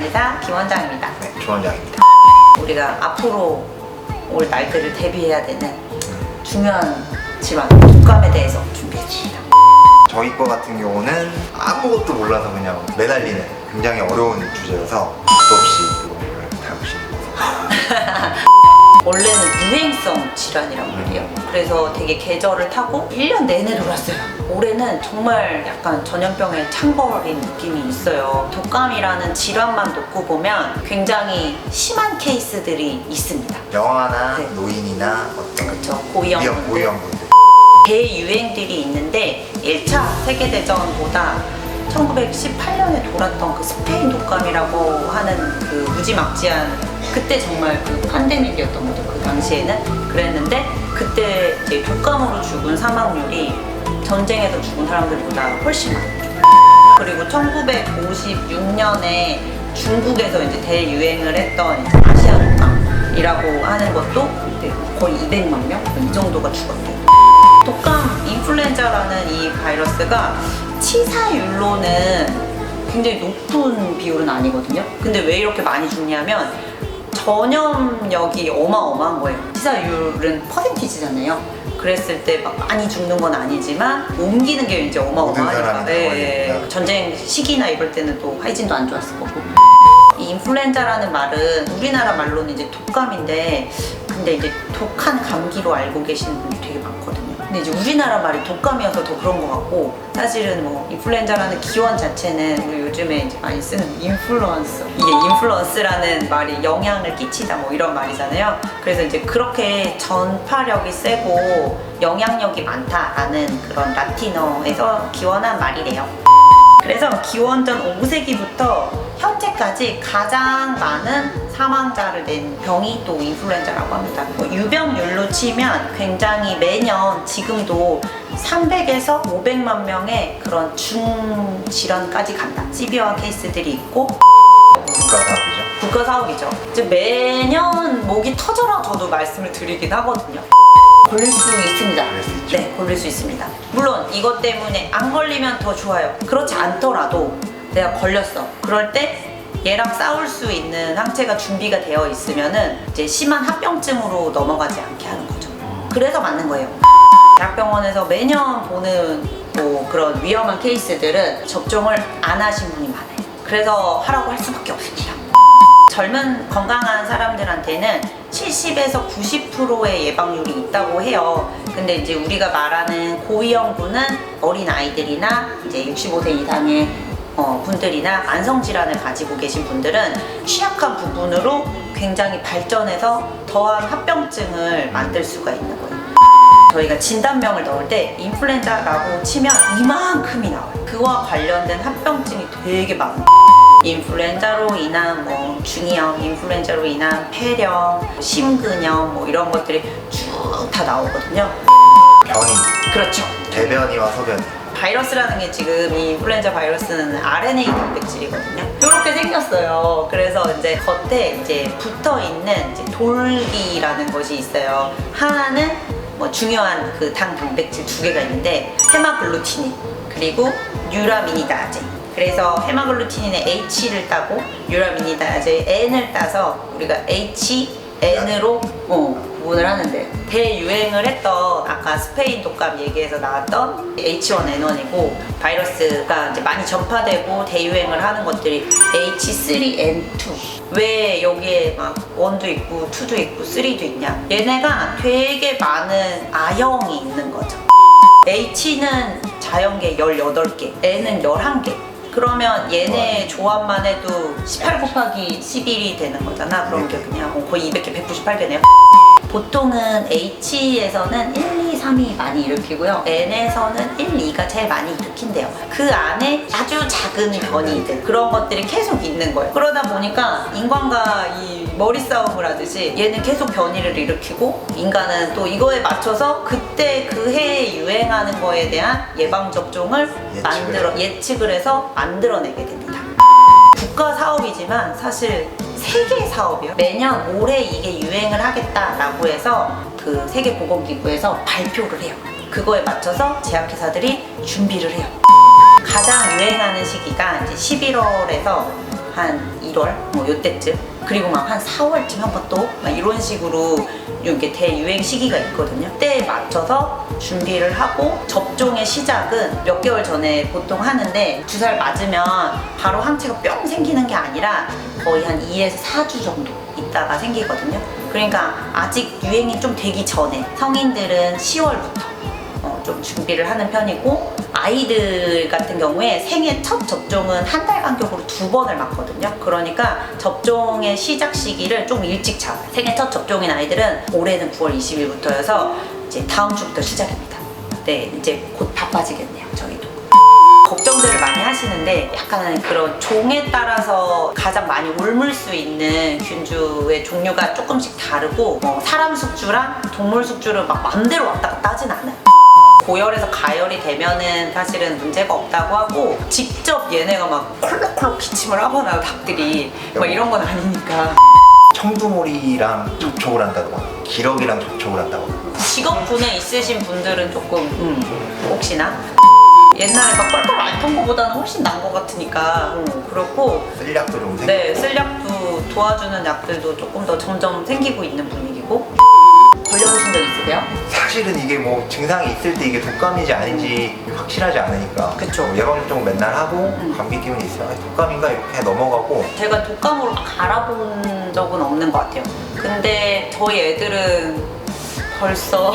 안내사 김원장입니다. 네, 김원장입니다. 우리가 앞으로 올 날들을 대비해야 되는 중요한 질환, 독감에 대해서 준비했습니다. 저희 거 같은 경우는 아무것도 몰라서 그냥 매달리는 굉장히 어려운 주제여서 끝도 없이 그거를 다루시는 거죠. 원래는 유행성 질환이란 말이에요. 그래서 되게 계절을 타고 1년 내내 돌았어요. 올해는 정말 약간 전염병에 창궐인 느낌이 있어요. 독감이라는 질환만 놓고 보면 굉장히 심한 케이스들이 있습니다. 영아나 네. 노인이나 어떤 그쵸, 고위험군들. 고위험군들. 대유행들이 있는데 1차 세계대전보다 1918년에 돌았던 그 스페인 독감이라고 하는 그 무지막지한, 그때 정말 그 팬데믹이었던 거죠. 그 당시에는 그랬는데, 그때 이제 독감으로 죽은 사망률이 전쟁에서 죽은 사람들보다 훨씬 많았죠. 그리고 1956년에 중국에서 이제 대유행을 했던 이제 아시아 독감이라고 하는 것도 거의 200만 명? 이 정도가 죽었대요. 독감 인플루엔자라는 이 바이러스가 치사율로는 굉장히 높은 비율은 아니거든요. 근데 왜 이렇게 많이 죽냐면 전염력이 어마어마한 거예요. 치사율은 퍼센티지잖아요. 그랬을 때 막 많이 죽는 건 아니지만 옮기는 게 이제 어마어마하니까. 네. 전쟁 시기나 이럴 때는 또 하이진도 안 좋았을 거고. 이 인플루엔자라는 말은 우리나라 말로는 이제 독감인데, 근데 이제 독한 감기로 알고 계시는 분이 되게 많거든요. 근데 이제 우리나라 말이 독감이어서 더 그런 것 같고, 사실은 뭐 인플루엔자라는 기원 자체는 우리 요즘에 이제 많이 쓰는 인플루언서, 이게 인플루언스라는 말이 영향을 끼치다 뭐 이런 말이잖아요. 그래서 이제 그렇게 전파력이 세고 영향력이 많다라는 그런 라틴어에서 기원한 말이래요. 그래서 기원전 5세기부터 현재까지 가장 많은 사망자를 낸 병이 또 인플루엔자라고 합니다. 유병률로 치면 굉장히 매년 지금도 300에서 500만 명의 그런 중질환까지 간다. 시비어한 케이스들이 있고, 국가 사업이죠. 국가 사업이죠. 이제 매년 목이 터져라 저도 말씀을 드리긴 하거든요. 걸릴 수 있습니다. 그럴 수 있죠. 네, 걸릴 수 있습니다. 물론 이것 때문에 안 걸리면 더 좋아요. 그렇지 않더라도 내가 걸렸어. 그럴 때 얘랑 싸울 수 있는 항체가 준비가 되어 있으면은 이제 심한 합병증으로 넘어가지 않게 하는 거죠. 그래서 맞는 거예요. 대학병원에서 매년 보는 뭐 그런 위험한 케이스들은 접종을 안 하신 분이 많아요. 그래서 하라고 할 수밖에 없습니다. 젊은 건강한 사람들한테는 70에서 90%의 예방률이 있다고 해요. 근데 이제 우리가 말하는 고위험군은 어린 아이들이나 이제 65세 이상의 분들이나 만성질환을 가지고 계신 분들은 취약한 부분으로 굉장히 발전해서 더한 합병증을 만들 수가 있는 거예요. 저희가 진단명을 넣을 때 인플루엔자라고 치면 이만큼이 나와요. 그와 관련된 합병증이 되게 많아요. 인플루엔자로 인한 뭐 중이염, 인플루엔자로 인한 폐렴, 심근염 뭐 이런 것들이 쭉 다 나오거든요. 변이, 그렇죠. 대변이와 소변이. 바이러스라는 게 지금 이 인플루엔자 바이러스는 RNA 단백질이거든요. 이렇게 생겼어요. 그래서 이제 겉에 이제 붙어 있는 이제 돌기라는 것이 있어요. 하나는 뭐 중요한 그 당 단백질 두 개가 있는데 헤마글루티닌 그리고 유라미니다제. 그래서 헤마글루티닌의 H를 따고 유라미니다제 N을 따서 우리가 HN으로 구분을 하는데, 대유행을 했던 아까 스페인 독감 얘기에서 나왔던 H1N1이고, 바이러스가 이제 많이 전파되고 대유행을 하는 것들이 H3N2. 왜 여기에 막 1도 있고 2도 있고 3도 있냐? 얘네가 되게 많은 A형이 있는 거죠. H는 자연계 18개, N은 11개. 그러면 얘네 조합만 해도 18 곱하기 11이 되는 거잖아. 그럼 이게 그냥 거의 200개, 198개네요. 보통은 H에서는 1, 2, 3이 많이 일으키고요. N에서는 1, 2가 제일 많이 일으킨대요. 그 안에 아주 작은 변이들, 그런 것들이 계속 있는 거예요. 그러다 보니까 인간과 이 머리 싸움을 하듯이 얘는 계속 변이를 일으키고, 인간은 또 이거에 맞춰서 그때 그 해에 유행하는 거에 대한 예방접종을 예측을 해서 만들어내게 됩니다. 국가 사업이지만 사실 세계 사업이요. 매년 올해 이게 유행을 하겠다라고 해서 그 세계보건기구에서 발표를 해요. 그거에 맞춰서 제약회사들이 준비를 해요. 가장 유행하는 시기가 이제 11월에서 한 1월 뭐 요때쯤, 그리고 막 한 4월쯤 한 번 또 막 이런 식으로 이렇게 대유행 시기가 있거든요. 때에 맞춰서 준비를 하고, 접종의 시작은 몇 개월 전에 보통 하는데, 주사를 맞으면 바로 항체가 뿅 생기는 게 아니라 거의 한 2에서 4주 정도 있다가 생기거든요. 그러니까 아직 유행이 좀 되기 전에 성인들은 10월부터 좀 준비를 하는 편이고, 아이들 같은 경우에 생애 첫 접종은 한 달 간격으로 2번을 맞거든요. 그러니까 접종의 시작 시기를 좀 일찍 잡아요. 생애 첫 접종인 아이들은 올해는 9월 20일부터여서 이제 다음 주부터 시작입니다. 네, 이제 곧 바빠지겠네요, 저희도. 걱정들을 많이 하시는데, 약간 그런 종에 따라서 가장 많이 옮을 수 있는 균주의 종류가 조금씩 다르고, 사람 숙주랑 동물 숙주를 막 맘대로 왔다 갔다 하진 않아요. 고열에서 가열이 되면은 사실은 문제가 없다고 하고, 직접 얘네가 막 콜록콜록 기침을 하거나 닭들이 막 이런 건 아니니까. 청두모리랑 접촉을 한다거나 기러기랑 접촉을 한다거나. 직업군에 있으신 분들은 조금 혹시나 옛날에 막 뻘뻘 앓던 거보다는 훨씬 나은 것 같으니까 그렇고, 쓸약도 좀 생기고. 네, 쓸약도 도와주는 약들도 조금 더 점점 생기고 있는 분위기고. 걸려보신 적 있으세요? 사실은 이게 뭐 증상이 있을 때 이게 독감인지 아닌지 확실하지 않으니까 그쵸. 예방접종 맨날 하고 감기 기운이 있어요. 독감인가 이렇게 넘어가고. 제가 독감으로 막 알아본 적은 없는 것 같아요. 근데 저희 애들은 벌써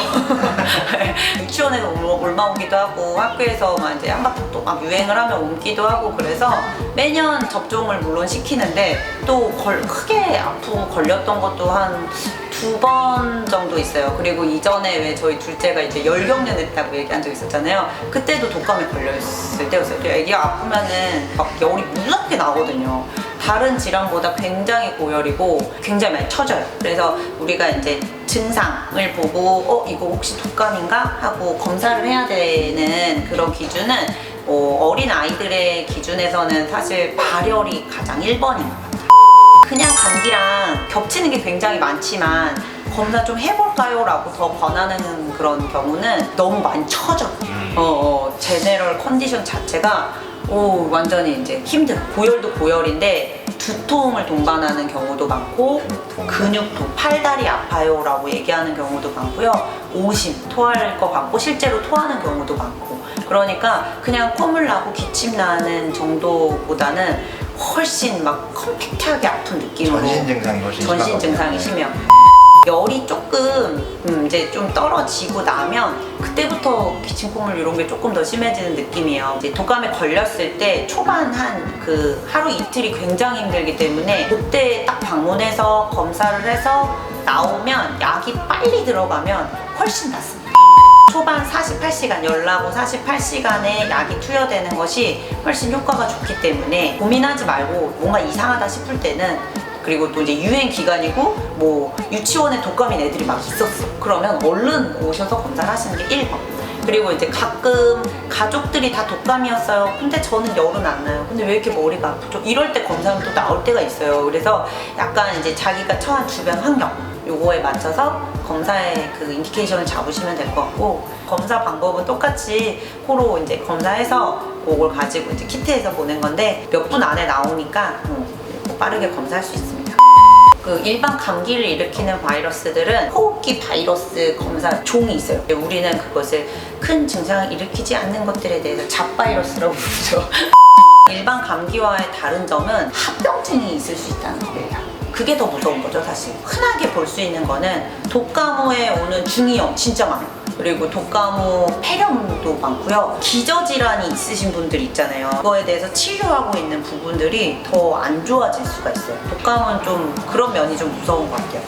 유치원에서 올마오기도 하고, 학교에서 막 이제 한바탕 또 막 유행을 하면 옮기도 하고, 그래서 매년 접종을 물론 시키는데, 또 크게 아프고 걸렸던 것도 한 2번 정도 있어요. 그리고 이전에 왜 저희 둘째가 이제 열경련 했다고 얘기한 적 있었잖아요. 그때도 독감에 걸렸을 때였어요. 애기가 아프면은 막 열이 무섭게 나거든요. 다른 질환보다 굉장히 고열이고 굉장히 많이 처져요. 그래서 우리가 이제 증상을 보고 이거 혹시 독감인가 하고 검사를 해야 되는 그런 기준은, 어린 아이들의 기준에서는 사실 발열이 가장 1번인 것 같아요. 그냥 감기랑 겹치는 게 굉장히 많지만 검사 좀 해볼까요? 라고 더 권하는 그런 경우는 너무 많이 처져. 제네럴 컨디션 자체가 완전히 이제 힘들어. 고열도 고열인데 두통을 동반하는 경우도 많고, 근육통, 팔다리 아파요 라고 얘기하는 경우도 많고요. 오심, 토할 것 같고 실제로 토하는 경우도 많고. 그러니까 그냥 콧물 나고 기침 나는 정도보다는 훨씬 막 컴팩트하게 아픈 느낌으로, 전신 증상이 훨씬 전신 심한 증상이 거군요. 심해요. 열이 조금 이제 좀 떨어지고 나면 그때부터 기침, 콧물 이런 게 조금 더 심해지는 느낌이에요. 이제 독감에 걸렸을 때 초반 한 그 하루 이틀이 굉장히 힘들기 때문에, 그때 딱 방문해서 검사를 해서 나오면 약이 빨리 들어가면 훨씬 낫습니다. 초반 48시간, 열나고 48시간에 약이 투여되는 것이 훨씬 효과가 좋기 때문에 고민하지 말고, 뭔가 이상하다 싶을 때는, 그리고 또 이제 유행 기간이고 뭐 유치원에 독감인 애들이 막 있었어. 그러면 얼른 오셔서 검사를 하시는 게 1번. 그리고 이제 가끔 가족들이 다 독감이었어요. 근데 저는 열은 안 나요. 근데 왜 이렇게 머리가 아프죠? 이럴 때 검사는 또 나올 때가 있어요. 그래서 약간 이제 자기가 처한 주변 환경, 요거에 맞춰서 검사의 그 인디케이션을 잡으시면 될 것 같고, 검사 방법은 똑같이 코로 이제 검사해서 그걸 가지고 이제 키트에서 보낸 건데, 몇 분 안에 나오니까 빠르게 검사할 수 있습니다. 그 일반 감기를 일으키는 바이러스들은 호흡기 바이러스 검사 종이 있어요. 우리는 그것을 큰 증상을 일으키지 않는 것들에 대해서 잡바이러스라고 부르죠. 일반 감기와의 다른 점은 합병증이 있을 수 있다는 거예요. 그게 더 무서운 거죠, 사실. 흔하게 볼 수 있는 거는 독감 후에 오는 중이염 진짜 많아요. 그리고 독감 후 폐렴도 많고요. 기저질환이 있으신 분들 있잖아요. 그거에 대해서 치료하고 있는 부분들이 더 안 좋아질 수가 있어요. 독감은 좀 그런 면이 좀 무서운 것 같아요.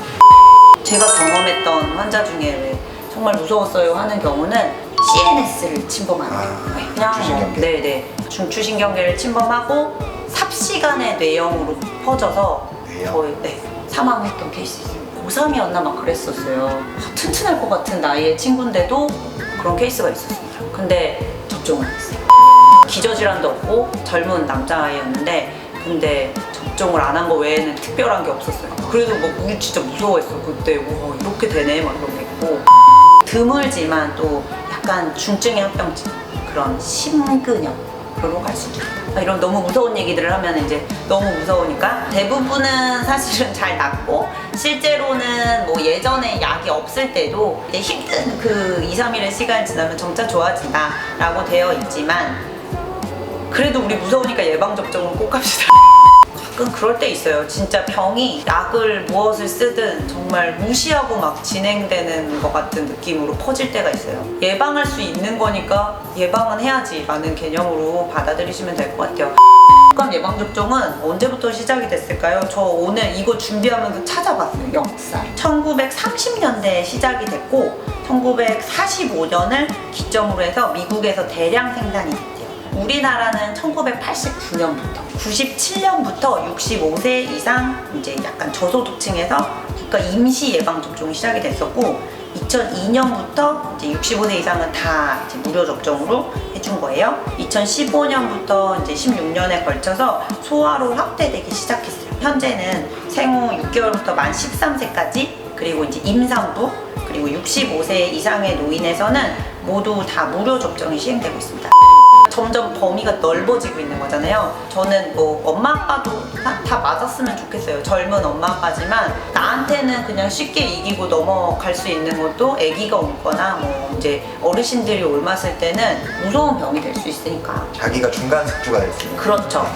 제가 경험했던 환자 중에 왜 정말 무서웠어요 하는 경우는 CNS를 침범하는 경우. 그냥 중추신경계. 네네. 중추신경계를 침범하고 삽시간에 뇌염으로 퍼져서 뇌염? 사망했던 케이스 있어요. 고3이었나 막 그랬었어요. 튼튼할 것 같은 나이의 친구인데도 그런 케이스가 있었습니다. 근데 접종을 안 했어요. 기저질환도 없고 젊은 남자아이였는데, 근데 접종을 안 한 거 외에는 특별한 게 없었어요. 그래도 뭐 우리 진짜 무서워했어. 그때 이렇게 되네 막 이런 게 있고. 드물지만 또 약간 중증의 합병증, 그런 심근염 그러러 갈 수도 있다. 이런 너무 무서운 얘기들을 하면 이제 너무 무서우니까 대부분은 사실은 잘 낫고 실제로는 뭐 예전에 약이 없을 때도 이제 힘든 그 2, 3일의 시간이 지나면 점차 좋아진다라고 되어 있지만 그래도 우리 무서우니까 예방접종은 꼭 합시다. 가끔 그럴 때 있어요. 진짜 병이 약을 무엇을 쓰든 정말 무시하고 막 진행되는 것 같은 느낌으로 퍼질 때가 있어요. 예방할 수 있는 거니까 예방은 해야지 라는 개념으로 받아들이시면 될 것 같아요. 독감 예방접종은 언제부터 시작이 됐을까요? 저 오늘 이거 준비하면서 찾아봤어요. 역사. 1930년대에 시작이 됐고 1945년을 기점으로 해서 미국에서 대량 생산이 됐대요. 우리나라는 1989년부터 97년부터 65세 이상 이제 약간 저소득층에서 국가 임시 예방접종이 시작이 됐었고 2002년부터 이제 65세 이상은 다 이제 무료 접종으로 해준 거예요. 2015년부터 이제 16년에 걸쳐서 소화로 확대되기 시작했어요. 현재는 생후 6개월부터 만 13세까지 그리고 이제 임산부 그리고 65세 이상의 노인에서는 모두 다 무료 접종이 시행되고 있습니다. 점점 범위가 넓어지고 있는 거잖아요. 저는 뭐 엄마 아빠도 다 맞았으면 좋겠어요. 젊은 엄마 아빠지만 나한테는 그냥 쉽게 이기고 넘어갈 수 있는 것도 아기가 옮거나 뭐 이제 어르신들이 옮았을 때는 무서운 병이 될 수 있으니까. 자기가 중간 숙주가 될 수 있는. 그렇죠.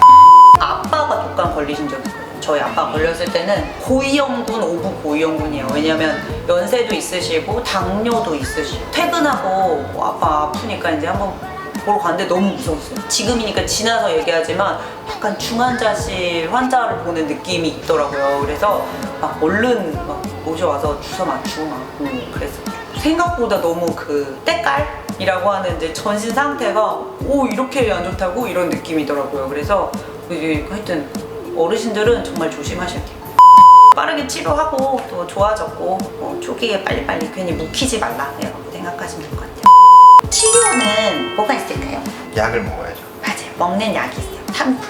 아빠가 독감 걸리신 적이 있거든요. 저희 아빠 걸렸을 때는 고위험군 오브 고위험군이에요. 왜냐면 연세도 있으시고 당뇨도 있으시고 퇴근하고 뭐 아빠 아프니까 이제 한번 보러 갔는데 너무 무서웠어요. 지금이니까 지나서 얘기하지만 약간 중환자실 환자를 보는 느낌이 있더라고요. 그래서 막 얼른 막 모셔와서 주사 맞추고 막 그랬어요. 생각보다 너무 그 때깔이라고 하는 이제 전신 상태가 오 이렇게 안 좋다고 이런 느낌이더라고요. 그래서 이제 하여튼 어르신들은 정말 조심하셔야 돼요. 빠르게 치료하고 또 좋아졌고 초기에 빨리빨리 괜히 묵히지 말라 이라고 생각하시면 될 것 같아요. 치료는 뭐가 있을까요? 약을 먹어야죠. 맞아요. 먹는 약이 있어요. 탐프.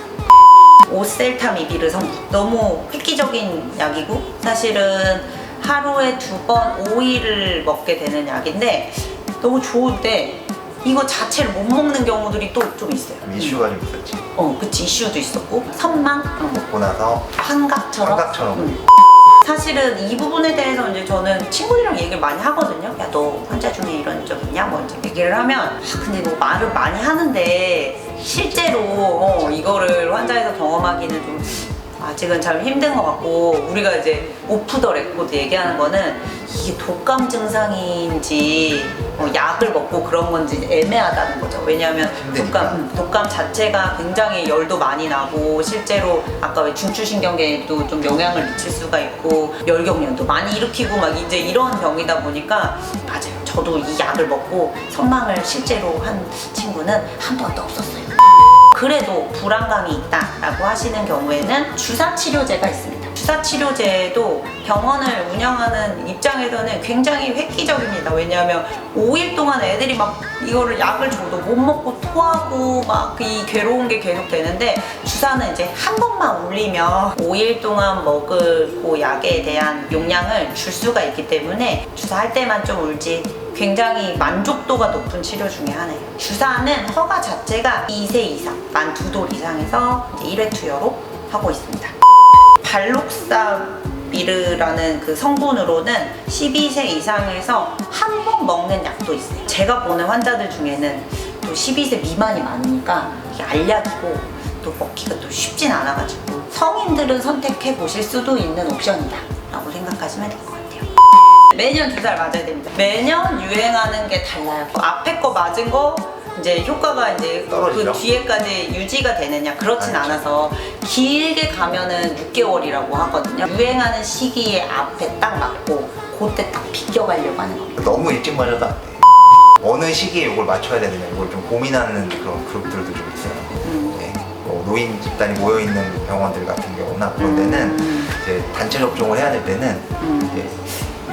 오셀타미비르 성분. 너무 획기적인 약이고 사실은 하루에 2번 5일을 먹게 되는 약인데 너무 좋은데 이거 자체를 못 먹는 경우들이 또 좀 있어요. 이슈가 좀 있었지. 그치. 이슈도 있었고 선망 먹고 나서 환각처럼. 사실은 이 부분에 대해서 이제 저는 친구들이랑 얘기를 많이 하거든요. 야, 너 환자 중에 이런 적 있냐? 뭐 이제 얘기를 하면 근데 뭐 말을 많이 하는데 실제로 이거를 환자에서 경험하기는 좀 아직은 참 힘든 것 같고 우리가 이제 오프 더 레코드 얘기하는 거는 이게 독감 증상인지 약을 먹고 그런 건지 애매하다는 거죠. 왜냐하면 독감 자체가 굉장히 열도 많이 나고 실제로 아까 왜 중추신경계에도 좀 영향을 미칠 수가 있고 열경련도 많이 일으키고 막 이제 이런 병이다 보니까 맞아요. 저도 이 약을 먹고 선망을 실제로 한 친구는 한 번도 없었어요. 그래도 불안감이 있다라고 하시는 경우에는 주사치료제가 있습니다. 주사치료제도 병원을 운영하는 입장에서는 굉장히 획기적입니다. 왜냐하면 5일 동안 애들이 막 이거를 약을 줘도 못 먹고 토하고 막 이 괴로운 게 계속 되는데 주사는 이제 한 번만 올리면 5일 동안 먹을 그 약에 대한 용량을 줄 수가 있기 때문에 주사할 때만 좀 울지 굉장히 만족도가 높은 치료 중에 하나예요. 주사는 허가 자체가 2세 이상, 만 2돌 이상에서 1회 투여로 하고 있습니다. 발록사비르라는 그 성분으로는 12세 이상에서 한 번 먹는 약도 있어요. 제가 보는 환자들 중에는 또 12세 미만이 많으니까 이게 알약이고 또 먹기가 또 쉽진 않아가지고 성인들은 선택해 보실 수도 있는 옵션이다 라고 생각하시면 될 것 같아요. 매년 주사를 맞아야 됩니다. 매년 유행하는 게 달라요. 앞에 거 맞은 거 이제 효과가 이제 떨어지죠? 그 뒤에까지 유지가 되느냐 그렇진 않아서 길게 가면은 6개월이라고 하거든요. 유행하는 시기에 앞에 딱 맞고 그때 딱 비껴가려고 하는 겁니다. 너무 일찍 맞아도 안 돼. 어느 시기에 이걸 맞춰야 되느냐 이걸 좀 고민하는 그런 그룹들도 좀 있어요. 네. 노인 집단이 모여있는 병원들 같은 경우나 그런 데는 이제 단체 접종을 해야 될 때는 이제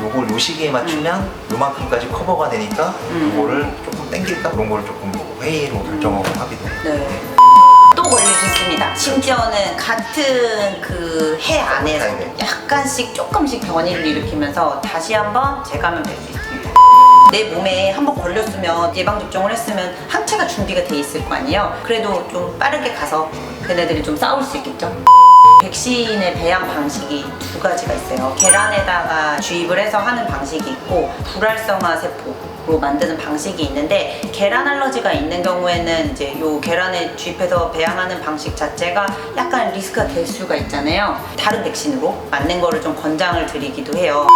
요걸 요 시기에 맞추면 요만큼까지 커버가 되니까 요거를 조금 땡길까? 그런 걸 조금 회의로 결정하고 하기도 해요. 네. 또 걸릴 수 있습니다. 심지어는 같은 그 해 안에서 약간씩 조금씩 변이를 일으키면서 다시 한번 재감염될 수 있습니다. 내 몸에 한번 걸렸으면 예방접종을 했으면 항체가 준비가 돼 있을 거 아니에요. 그래도 좀 빠르게 가서 걔네들이 좀 싸울 수 있겠죠. 백신의 배양 방식이 두 가지가 있어요. 계란에다가 주입을 해서 하는 방식이 있고 불활성화 세포로 만드는 방식이 있는데, 계란 알러지가 있는 경우에는 이제 요 계란에 주입해서 배양하는 방식 자체가 약간 리스크가 될 수가 있잖아요. 다른 백신으로 맞는 거를 좀 권장을 드리기도 해요.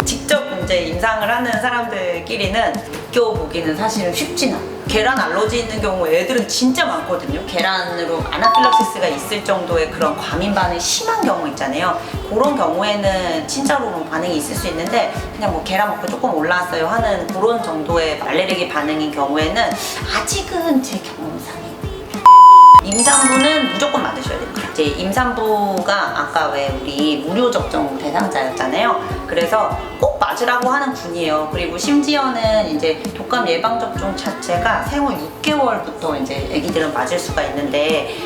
직접 이제 임상을 하는 사람들끼리는 느껴보기는 사실은 쉽진 않아요. 계란 알러지 있는 경우 애들은 진짜 많거든요. 계란으로 아나필락시스가 있을 정도의 그런 과민 반응이 심한 경우 있잖아요. 그런 경우에는 진짜로 반응이 있을 수 있는데, 그냥 뭐 계란 먹고 조금 올라왔어요 하는 그런 정도의 알레르기 반응인 경우에는 아직은 제 경험상에 임산부는 무조건 맞으셔야 됩니다. 이제 임산부가 아까 왜 우리 무료 접종 대상자였잖아요. 그래서 꼭 맞으라고 하는 군이에요. 그리고 심지어는 이제 독감 예방 접종 자체가 생후 6개월부터 이제 아기들은 맞을 수가 있는데,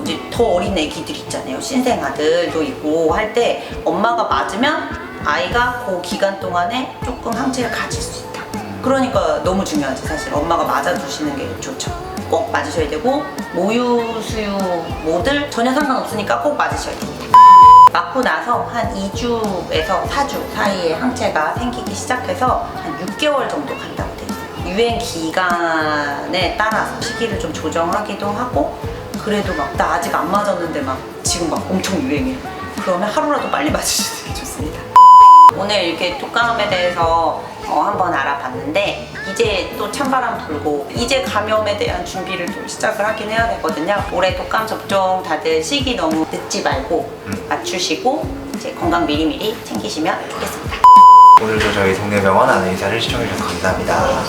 이제 더 어린 아기들 있잖아요. 신생아들도 있고 할 때 엄마가 맞으면 아이가 그 기간 동안에 조금 항체를 가질 수 있다. 그러니까 너무 중요하지. 사실 엄마가 맞아주시는 게 좋죠. 꼭 맞으셔야 되고, 모유, 수유 모두 전혀 상관없으니까 꼭 맞으셔야 됩니다. 맞고 나서 한 2주에서 4주 사이에 항체가 생기기 시작해서 한 6개월 정도 간다고 돼요. 유행 기간에 따라서 시기를 좀 조정하기도 하고, 그래도 막 나 아직 안 맞았는데 막 지금 막 엄청 유행해요. 그러면 하루라도 빨리 맞으시는 게 좋습니다. 오늘 이렇게 독감에 대해서 한번 알아봤는데, 이제 또 찬바람 불고 이제 감염에 대한 준비를 좀 시작을 하긴 해야 되거든요. 올해 독감 접종 다들 시기 너무 늦지 말고 맞추시고 이제 건강 미리미리 챙기시면 좋겠습니다. 오늘도 저희 동네병원 안의사를 시청해주셔서 감사합니다.